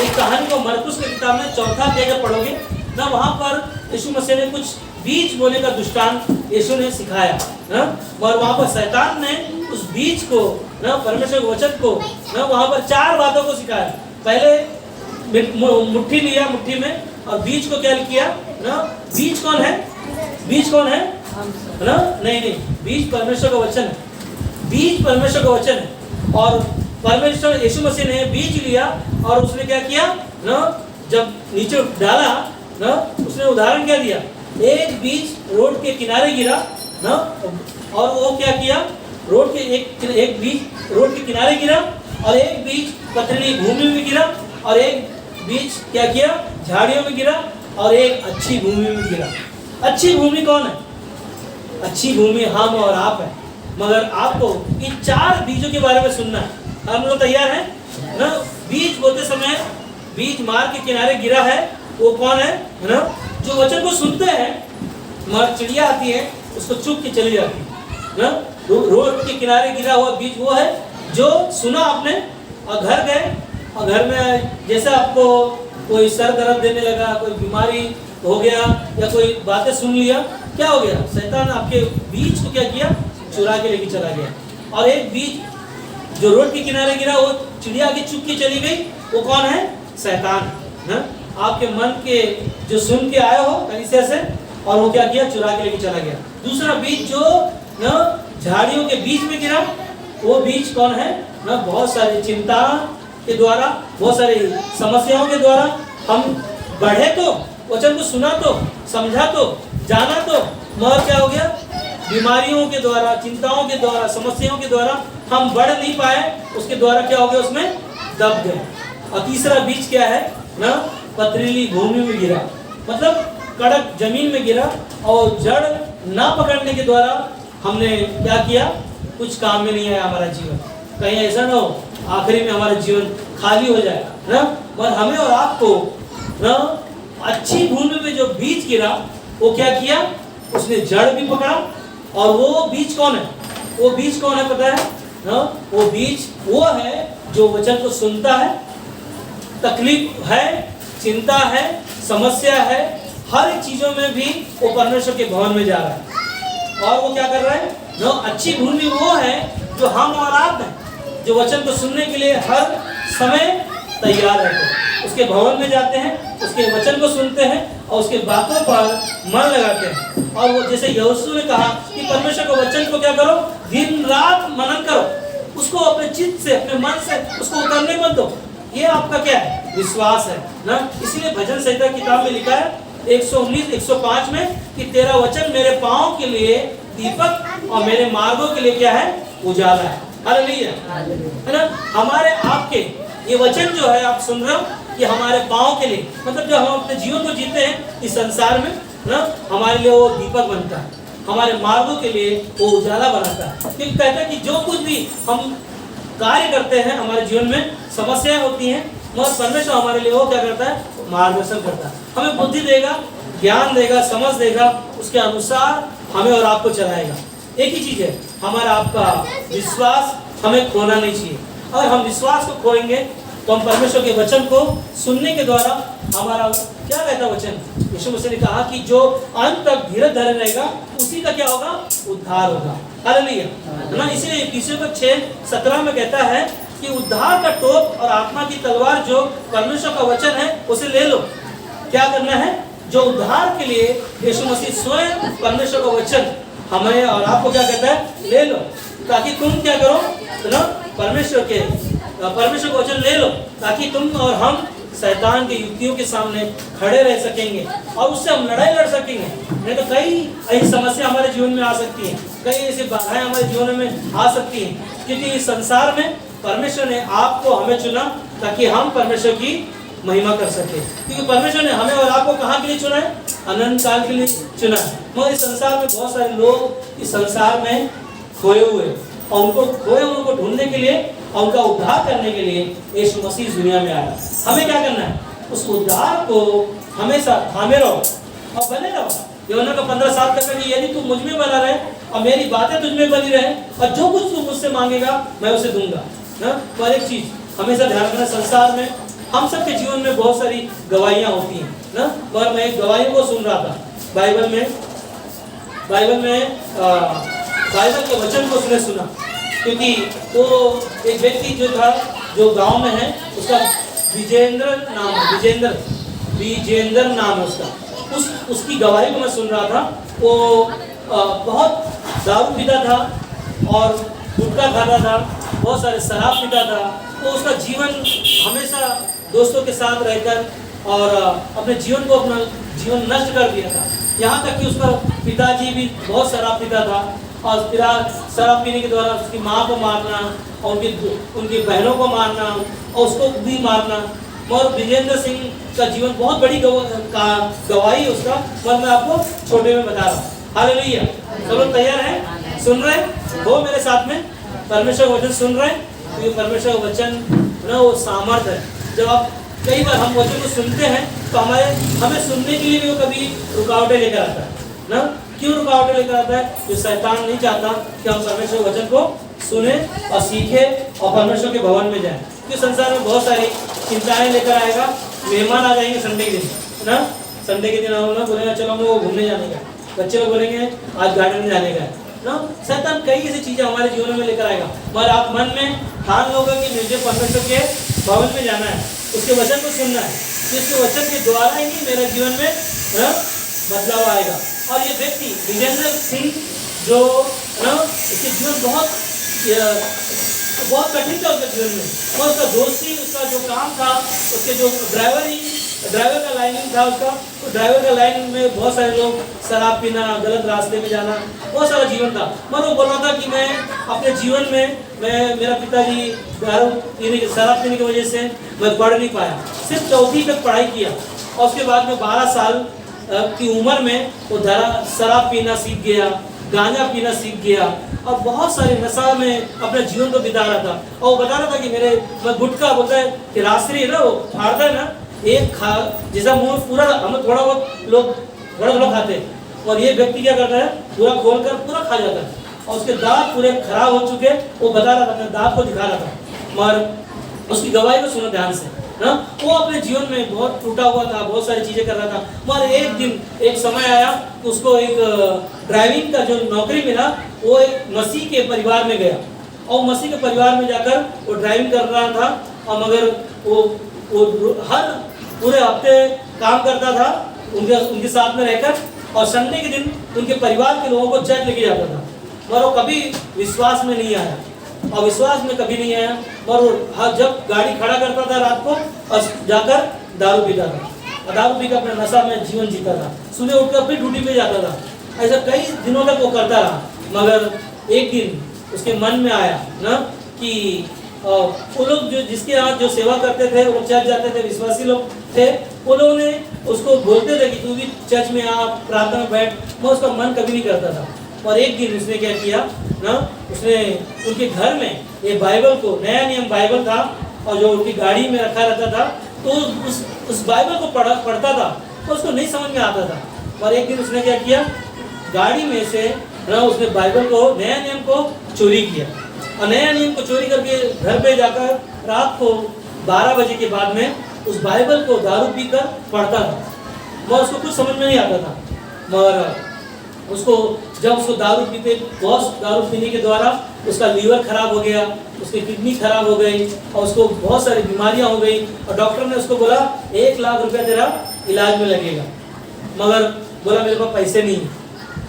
एक कहानी को मरकुस की किताब में 4 अध्याय में पढ़ोगे ना, वहाँ पर यीशु मसीह ने कुछ बीज बोने का दृष्टांत यीशु ने सिखाया ना, और वहाँ पर शैतान ने उस बीज को ना, परमेश्वर के वचन को ना, वहाँ पर 4 बातों को सिखाया। पहले मुट्ठी लिया, मुट्ठी में, और बीज को क्या किया ना, बीज कौन है, बीज कौन है ना, नहीं, बीज परमेश्वर का वचन है, बीज परमेश्वर का वचन है। और परमेश्वर यीशु मसीह ने बीज लिया और उसने क्या किया ना, जब नीचे डाला ना, उसने उदाहरण क्या दिया, एक बीज रोड के किनारे गिरा ना, और वो क्या किया, रोड के एक बीज रोड के किनारे गिरा, और एक बीज पथरीली भूमि में गिरा, और एक बीज क्या किया, झाड़ियों में गिरा, और एक अच्छी भूमि में गिरा। अच्छी भूमि कौन है? अच्छी भूमि हम और आप है। मगर आपको इन 4 बीजों के बारे में सुनना है। हम लोग तैयार हैं ना? बीज बोते समय बीज मार्ग के किनारे गिरा है, वो कौन है ना? जो वचन को सुनते हैं, मगर चिड़िया आती है उसको चुप के चली जाती है ना? रोड के किनारे गिरा हुआ बीज वो है जो सुना आपने और घर गए, और घर में जैसे आपको कोई सर दर्द देने लगा, कोई बीमारी हो गया, या कोई बातें सुन लिया, क्या हो गया? शैतान आपके बीज को क्या किया? चुरा के लेके चला गया। और एक बीज जो रोड के किनारे गिरा, वो चिड़िया आगे चुप के चली गई, वो कौन है? शैतान है। आपके मन के जो सुन के आए हो कलीसिया से, और वो क्या किया? चुरा के लेके चला गया। दूसरा बीज जो ना झाड़ियों के बीच में गिरा, वो बीज कौन है ना? बहुत सारी चिंता के द्वारा, बहुत सारी समस्याओं के द्वारा हम बढ़े तो, वचन को सुना तो, समझा तो, जाना तो, मगर क्या हो गया? बीमारियों के द्वारा, चिंताओं के द्वारा, समस्याओं के द्वारा हम बढ़ नहीं पाए, उसके द्वारा क्या हो गया? उसमें दब गए। और तीसरा बीज क्या है ना? पथरीली भूमि में गिरा, मतलब कड़क जमीन में गिरा, और जड़ ना पकड़ने के द्वारा हमने क्या किया? कुछ काम में नहीं आया हमारा जीवन। कहीं ऐसा ना हो आखिरी में हमारा जीवन खाली हो जाए ना? और हमें और आपको ना अच्छी भूमि में जो बीज गिरा, वो क्या किया? उसने जड़ भी पकड़ा। और वो बीज कौन है? वो बीज कौन है पता है ना? वो बीज वो है जो वचन को सुनता है, तकलीफ है, चिंता है, समस्या है, हर एक चीजों में भी वो परमेश्वर के भवन में जा रहा है। और वो क्या कर रहा है ना? अच्छी भूमि वो है जो हम और आप हैं, जो वचन को सुनने के लिए हर समय तैयार रहते हैं, उसके भवन में जाते हैं, उसके वचन को सुनते हैं, और उसके बातों पर मन लगाते हैं। और वो जैसे यहोशू ने कहा कि परमेश्वर के वचन को क्या करो? दिन रात मनन करो, उसको अपने चित्त से, अपने मन से उसको उतरने मत दो। ये आपका क्या है? विश्वास है ना? इसीलिए भजन संहिता किताब में लिखा है 119 105 में कि तेरा वचन मेरे पाँव के लिए दीपक और मेरे मार्गों के लिए क्या है? उजाला है। हालेलुया, है ना? हमारे आपके ये वचन जो है आप सुन रहे हो, ये हमारे पाँव के लिए, मतलब जो हम अपने जीवन को जीते हैं इस संसार में ना, हमारे लिए वो दीपक बनता है, हमारे मार्गों के लिए वो उजाला बनाता है। क्योंकि कहता है कि जो कुछ भी हम कार्य करते हैं हमारे जीवन में समस्याएं होती हैं, मगर परमेश्वर हमारे लिए वो क्या करता है? मार्गदर्शन करता है, हमें बुद्धि देगा, ज्ञान देगा, समझ देगा, उसके अनुसार हमें और आपको चलाएगा। एक ही चीज़ है, हमारा आपका विश्वास हमें खोना नहीं चाहिए। अगर हम विश्वास को खोएंगे तो हम परमेश्वर के वचन को सुनने के द्वारा हमारा क्या कहता वचन? यीशु मसीह ने कहा कि जो अंत तक धीरज धरे रहेगा उसी का क्या होगा? उद्धार होगा। हालेलुया, है ना? इसीलिए इफिसियों 6:17 में कहता है कि उद्धार का टोप और आत्मा की तलवार जो परमेश्वर का वचन है उसे ले लो। क्या करना है? जो उद्धार के लिए यीशु मसीह स्वयं परमेश्वर का वचन हमें और आपको क्या कहता है? ले लो, ताकि तुम क्या करो ना? परमेश्वर का वचन ले लो, ताकि तुम और हम शैतान के युक्तियों के सामने खड़े रह सकेंगे और उससे हम लड़ाई लड़ सकेंगे। नहीं तो कई ऐसी समस्या हमारे जीवन में आ सकती हैं, कई ऐसी बाधाएं हमारे जीवन में आ सकती हैं, क्योंकि इस संसार में परमेश्वर ने आपको हमें चुना ताकि हम परमेश्वर की महिमा कर सके। क्योंकि परमेश्वर ने हमें और आपको कहाँ के लिए चुना है? अनंत काल के लिए चुना है। मगर इस संसार में बहुत सारे लोग इस संसार में खोए हुए, और उनको खोए हुए को ढूंढने के लिए और उनका उद्धार करने के लिए यीशु मसीह दुनिया में आया। हमें क्या करना है? उस उद्धार को हमेशा थामे रहो और बने रहो। यूहन्ना का 15:7 कहता है कि यदि तू मुझ में बना रहे और मेरी बातें तुझ में बनी रहे, और जो कुछ तू मुझसे मांगेगा मैं उसे दूंगा ना। पर एक चीज हमेशा ध्यान रखना, संसार में हम सबके जीवन में बहुत सारी गवाहियाँ होती हैं ना। पर मैं एक गवाही को सुन रहा था बाइबल में बाइबल के वचन को उसने सुना, क्योंकि वो एक व्यक्ति जो था, जो गांव में है, उसका विजेंद्र नाम है उसका। उसकी गवाही को मैं सुन रहा था। वो बहुत दारू पीता था और गुटखा खाता था, बहुत सारे शराब पीता था। तो उसका जीवन हमेशा दोस्तों के साथ रहकर और अपने जीवन को अपना जीवन नष्ट कर दिया था। यहाँ तक कि उसका पिताजी भी बहुत शराब पीता था और फिर शराब पीने के द्वारा उसकी माँ को मारना और उनकी बहनों को मारना और उसको भी मारना। और विजेंद्र सिंह का जीवन बहुत बड़ी गवाही है उसका, पर मैं आपको छोटे में बता रहा हूँ। हालेलुया। सब लोग तैयार हैं? सुन रहे हैं? हो मेरे साथ में परमेश्वर का वचन सुन रहे हैं? तो ये परमेश्वर का वचन ना वो सामर्थ है। जब आप कई बार हम वचन को सुनते हैं तो हमें सुनने के लिए भी वो कभी रुकावटें लेकर आता है ना। क्यों रुकावटें लेकर आता है? जो शैतान नहीं चाहता कि हम परमेश्वर वचन को सुने और सीखे और परमेश्वर के भवन में जाएं। क्योंकि संसार में बहुत सारी चिंताएं लेकर आएगा। मेहमान आ जाएंगे संडे के दिन ना, संडे के दिन हम लोग बोलेंगे चलो हम लोग घूमने जाने का, बच्चे लोग बोलेंगे आज गार्डन में जाने का है ना। शैतान कई ऐसी चीजें हमारे जीवन में लेकर आएगा, मगर आप मन में ठान लोगे कि मुझे परमेश्वर के भवन में जाना है, उसके वचन को सुनना है, तो उसके वचन के द्वारा ही मेरे जीवन में बदलाव आएगा। और ये व्यक्ति विजेंद्र सिंह जो ना, उसके जीवन बहुत कठिन था उसके जीवन में। और उसका दोस्ती, उसका जो काम था, उसके जो ड्राइवर का लाइनिंग था उसका, तो ड्राइवर का लाइन में बहुत सारे लोग शराब पीना, गलत रास्ते में जाना, बहुत सारा जीवन था। मगर वो बोल रहा था कि मैं अपने जीवन में मेरा पिताजी शराब पीने की वजह से मैं पढ़ नहीं पाया, सिर्फ 4वीं तक पढ़ाई किया और उसके बाद में 12 साल की उम्र में वो शराब पीना सीख गया, गांजा पीना सीख गया और बहुत सारे नशा में अपने जीवन को बिता रहा था। और वो बता रहा था कि मैं गुटखा बोलता है कि रास्त्री है ना, वो फाड़ता है ना, एक खा जैसा मुंह पूरा, हम थोड़ा बहुत खाते हैं और ये व्यक्ति क्या करता है, पूरा खोल कर पूरा खा जाता है और उसके दांत पूरे खराब हो चुके। वो बता रहा था, अपने दांत को दिखा रहा था, मगर उसकी गवाही को सुनो ध्यान से ना। वो अपने जीवन में बहुत टूटा हुआ था, बहुत सारी चीजें कर रहा था, मगर एक दिन एक समय आया कि उसको एक ड्राइविंग का जो नौकरी मिला, वो एक मसीह के परिवार में गया और मसीह के परिवार में जाकर वो ड्राइविंग कर रहा था। और मगर वो हर पूरे हफ्ते काम करता था उनके साथ में रहकर, और संडे के दिन उनके परिवार के लोगों को चर्च लेके जाता था। मगर वो कभी विश्वास में नहीं आया और विश्वास में कभी नहीं आया, और वो जब गाड़ी खड़ा करता था रात को और जाकर दारू पीता था और दारू पीकर अपने नशा में जीवन जीता था। सुबह उठकर फिर ड्यूटी पे जाता था। ऐसा कई दिनों तक वो करता रहा, मगर एक दिन उसके मन में आया ना कि वो लोग जो जिसके यहाँ जो सेवा करते थे, वो चर्च जाते थे, विश्वासी लोग थे, वो लोगों ने उसको बोलते थे कि तू भी चर्च में आ, प्रार्थना में बैठ, मैं उसका मन कभी नहीं करता था। और एक दिन उसने क्या किया ना, उसने उनके घर में ये बाइबल को, नया नियम बाइबल था और जो उनकी गाड़ी में रखा रहता था, तो उस बाइबल को पढ़ता था तो उसको नहीं समझ में आता था। और एक दिन उसने क्या किया, गाड़ी में से ना उसने बाइबल को, नया नियम को चोरी किया और नया नियम को चोरी करके घर पे जाकर रात को 12 बजे के बाद में उस बाइबल को दारू पीकर पढ़ता था। मगर उसको कुछ समझ में नहीं आता था, मगर जब उसको दारू पीने के द्वारा उसका लीवर खराब हो गया, उसकी किडनी खराब हो गई और उसको बहुत सारी बीमारियां हो गई और डॉक्टर ने उसको बोला 1 लाख रुपया तेरा इलाज में लगेगा, मगर बोला मेरे पास पैसे नहीं।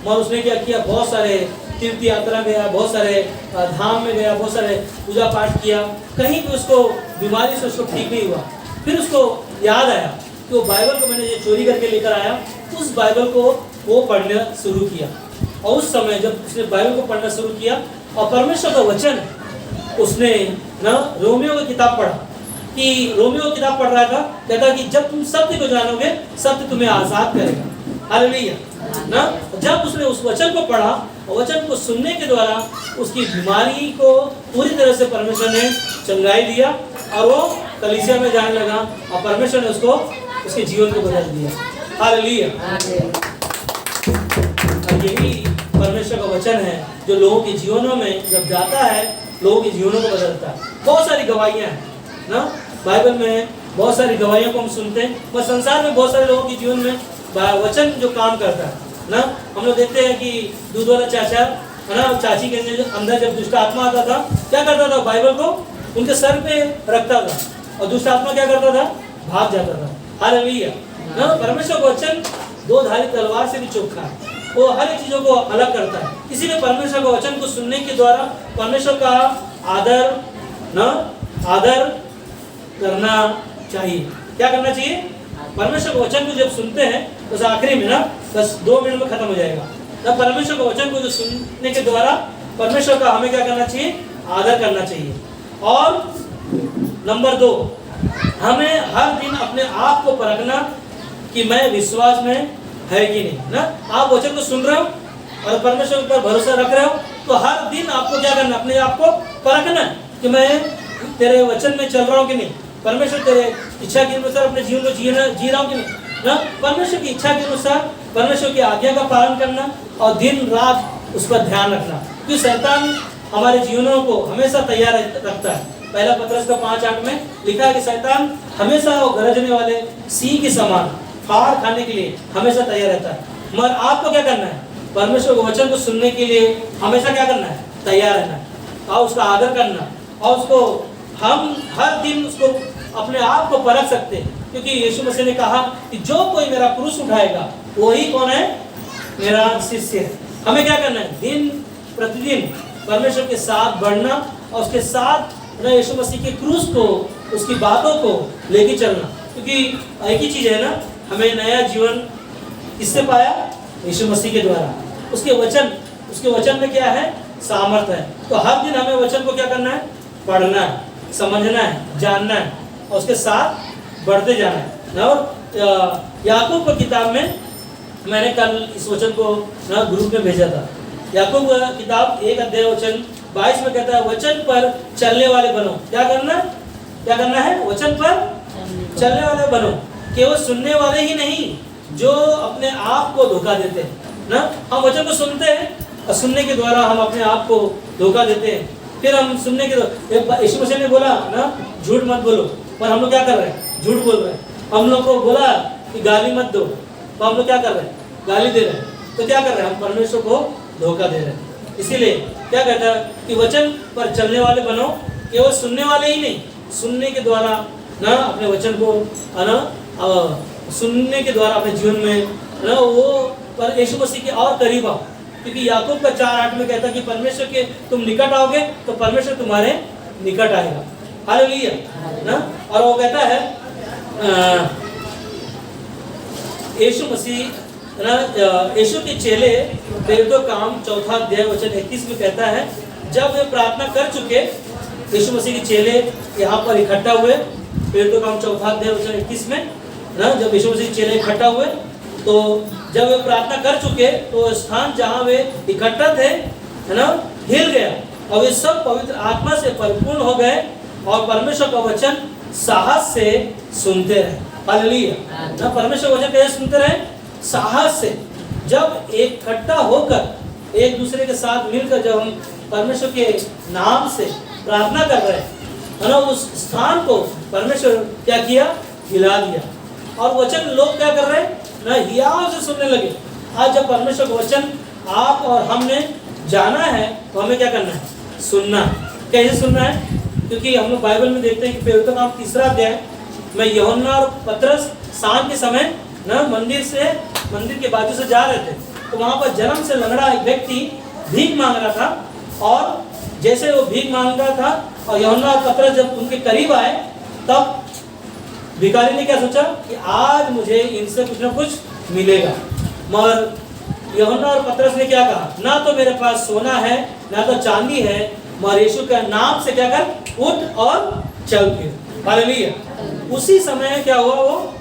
मगर उसने क्या किया, बहुत सारे तीर्थ यात्रा गया, बहुत सारे धाम में गया, बहुत सारे पूजा पाठ किया, कहीं भी उसको बीमारी से उसको ठीक नहीं हुआ। फिर उसको याद आया कि वो बाइबल को मैंने जो चोरी करके लेकर आया, उस बाइबल को वो पढ़ना शुरू किया। और उस समय जब उसने बाइबल को पढ़ना शुरू किया और परमेश्वर का वचन उसने ना रोमियो की किताब पढ़ा, कि रोमियो की किताब पढ़ रहा था, कहता कि जब तुम सत्य को जानोगे सत्य तुम्हें आज़ाद करेगा। हालेलुया ना। जब उसने उस वचन को पढ़ा और वचन को सुनने के द्वारा उसकी बीमारी को पूरी तरह से परमेश्वर ने चंगाई दिया और वो कलीसिया में जाने लगा और परमेश्वर ने उसके जीवन को बदल दिया। हालेलुया। यही परमेश्वर का वचन है जो लोगों के जीवनों में जब जाता है, लोगों के जीवनों को बदलता है। बहुत सारी गवाहियां हैं ना बाइबल में, बहुत सारी गवाहियों को हम सुनते हैं, पर संसार में बहुत सारे लोगों के जीवन में वचन जो काम करता है ना। हम लोग देखते हैं कि दूध वाला चाचा है ना, चाची के अंदर जब दुष्ट आत्मा आता था, क्या करता था, बाइबल को उनके सर पे रखता था और दुष्ट आत्मा क्या करता था, भाग जाता था। हालेलुया ना। परमेश्वर का वचन 2 धारी तलवार से भी चोखा है, वो हर एक चीजों को अलग करता है। इसीलिए परमेश्वर का वचन को सुनने के द्वारा परमेश्वर का आदर करना चाहिए। क्या करना चाहिए, परमेश्वर के वचन को जब सुनते हैं, बस आखिरी में ना, बस 2 मिनट में खत्म हो जाएगा। ना परमेश्वर के वचन को जो सुनने के द्वारा परमेश्वर का हमें क्या करना चाहिए, आदर करना चाहिए। और नंबर 2, हमें हर दिन अपने आप को परखना कि मैं विश्वास में है कि नहीं। ना आप वचन को सुन रहे हो और परमेश्वर पर भरोसा रख रहे हो, तो हर दिन आपको क्या करना, अपने आप को परखना कि मैं तेरे वचन में चल रहा हूँ कि नहीं, परमेश्वर तेरे इच्छा के अनुसार अपने जीवन को जी रहा हूँ कि नहीं। ना परमेश्वर की इच्छा के अनुसार परमेश्वर की आज्ञा का पालन करना और दिन रात उस पर ध्यान रखना, क्योंकि शैतान हमारे जीवनों को हमेशा तैयार रखता है। पहला पत्रस का 5:8 में लिखा है कि शैतान हमेशा वो गरजने वाले सिंह के समान फाड़ खाने के लिए हमेशा तैयार रहता है। मगर आपको क्या करना है, परमेश्वर के वचन को सुनने के लिए हमेशा क्या करना है, तैयार रहना है और उसका आदर करना, और उसको हम हर दिन उसको अपने आप को परख सकते हैं, क्योंकि यीशु मसीह ने कहा कि जो कोई मेरा क्रूस उठाएगा वही कौन है, मेरा शिष्य है। हमें क्या करना है, दिन प्रतिदिन परमेश्वर के साथ बढ़ना और उसके साथ ना यीशु मसीह के क्रूस को, उसकी बातों को लेके चलना, क्योंकि एक ही चीज है ना, हमें नया जीवन किससे पाया, यीशु मसीह के द्वारा। उसके वचन में क्या है, सामर्थ है। तो हर दिन हमें वचन को क्या करना है, पढ़ना है, समझना है, जानना है और उसके साथ बढ़ते जाना है। और याकूब की किताब में मैंने कल इस वचन को ना ग्रुप में भेजा था। याकूब किताब 1:22 में कहता है, वचन पर चलने वाले बनो। क्या करना है, वचन पर चलने वाले बनो, केवल सुनने वाले ही नहीं जो अपने आप को धोखा देते हैं। ना हम वचन को सुनते हैं और सुनने के द्वारा हम अपने आप को धोखा देते हैं। फिर हम सुनने के, यीशु मसीह ने बोला ना, झूठ मत बोलो, पर हम लोग क्या कर रहे हैं, झूठ बोल रहे हैं। हम लोग को बोला कि गाली मत दो, तो हम लोग क्या कर रहे हैं, गाली दे रहे हैं। तो क्या कर रहे हैं, हम परमेश्वर को धोखा दे रहे हैं। इसीलिए क्या कहता है कि वचन पर चलने वाले बनो, केवल सुनने वाले ही नहीं, सुनने के द्वारा ना अपने वचन को ना सुनने के द्वारा अपने जीवन में ना वो पर यीशु मसीह के और करीब आओ, क्योंकि याकूब का 4:8 में कहता है कि परमेश्वर के तुम निकट आओगे तो परमेश्वर तुम्हारे निकट आएगा। हालेलुया ना। और वो कहता है यीशु मसीह ना, यीशु के चेले प्रेरितों काम 4:31 में कहता है, जब वे प्रार्थना कर चुके, यीशु मसीह के चेले यहाँ पर इकट्ठा हुए। प्रेरितों काम 4:31 में ना, जब यीशु मसीह के चेले इकट्ठा हुए, तो जब वे प्रार्थना कर चुके तो स्थान जहाँ वे इकट्ठा थे, है ना, हिल गया और वे सब पवित्र आत्मा से परिपूर्ण हो गए और परमेश्वर का वचन साहस से सुनते रहे। हालेलुया ना। परमेश्वर वचन कैसे सुनते रहे, साहस से। जब इकट्ठा होकर एक दूसरे के साथ मिलकर जब हम परमेश्वर के नाम से प्रार्थना कर रहे हैं, है ना, उस स्थान को परमेश्वर क्या किया, हिला दिया। और वचन लोग क्या कर रहे हैं ना, हियाव से सुनने लगे। आज जब परमेश्वर का वचन आप और हमने जाना है तो हमें क्या करना है, सुनना। कैसे सुनना है, क्योंकि हम लोग बाइबल में देखते हैं कि प्रेरितों का 3 अध्याय में यूहन्ना और पतरस शाम के समय ना मंदिर के बाजू से जा रहे थे, तो वहाँ पर जन्म से लंगड़ा एक व्यक्ति भीख मांग रहा था। और जैसे वो भीख मांग रहा था और यूहन्ना और पतरस जब उनके करीब आए, तब भिखारी ने क्या सोचा कि आज मुझे इनसे कुछ ना कुछ मिलेगा। मगर यूहन्ना और पतरस ने क्या कहा, ना तो मेरे पास सोना है ना तो चांदी है, मगर यीशु के नाम से क्या कर, उठ और चल फिर। हालेलुया। उसी समय क्या हुआ, वो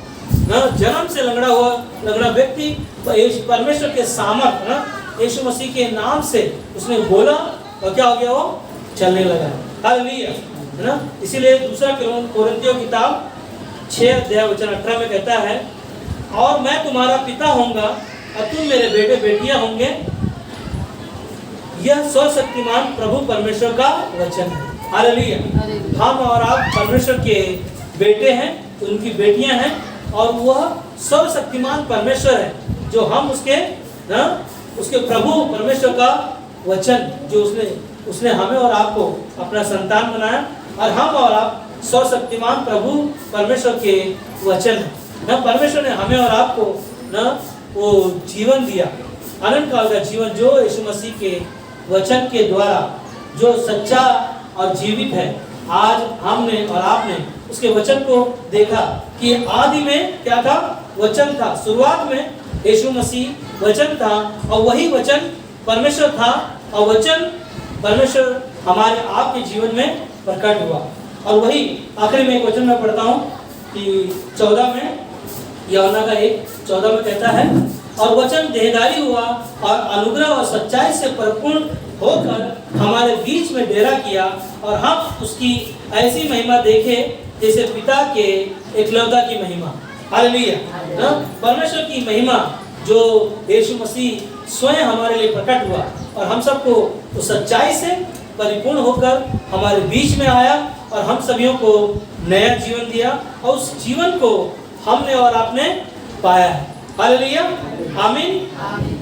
ना जन्म से लंगड़ा व्यक्ति परमेश्वर के सामर्थ ना यीशु मसीह के नाम से उसने बोला और क्या हो गया, वो चलने लगा। हालेलुया है ना। इसीलिए 2 कोरिन्थियों किताब 6:18 में कहता है, और मैं तुम्हारा पिता होऊंगा और तुम मेरे बेटे बेटियां होंगे। यह सर्वशक्तिमान प्रभु परमेश्वर का वचन है। हालेलुया। हम और आप परमेश्वर के बेटे हैं, उनकी बेटियां हैं, और वह सर्वशक्तिमान परमेश्वर है, जो हम उसके प्रभु परमेश्वर का वचन, जो उसने हमें और आपको अपना संतान बनाया, और हम और आप सर्वशक्तिमान प्रभु परमेश्वर के वचन है। परमेश्वर ने हमें और आपको वो जीवन दिया, अनंत काल का जीवन, जो यीशु मसीह के वचन के द्वारा जो सच्चा और जीवित है। आज हमने और आपने उसके वचन को देखा कि आदि में क्या था, वचन था। शुरुआत में यीशु मसीह वचन था और वही वचन परमेश्वर था और वचन परमेश्वर हमारे आपके जीवन में प्रकट हुआ। और वही आखिरी में एक वचन में पढ़ता हूँ कि 14 में, यूहन्ना का 1:14 में कहता है, और वचन देहधारी हुआ और अनुग्रह और सच्चाई से परिपूर्ण होकर हमारे बीच में डेरा किया और हम उसकी ऐसी महिमा देखे जैसे पिता के एकलौता की महिमा। हालेलुया। परमेश्वर की महिमा जो यीशु मसीह स्वयं हमारे लिए प्रकट हुआ और हम सबको उस सच्चाई से परिपूर्ण होकर हमारे बीच में आया और हम सभी को नया जीवन दिया और उस जीवन को हमने और आपने पाया है। हालेलुया। आमीन।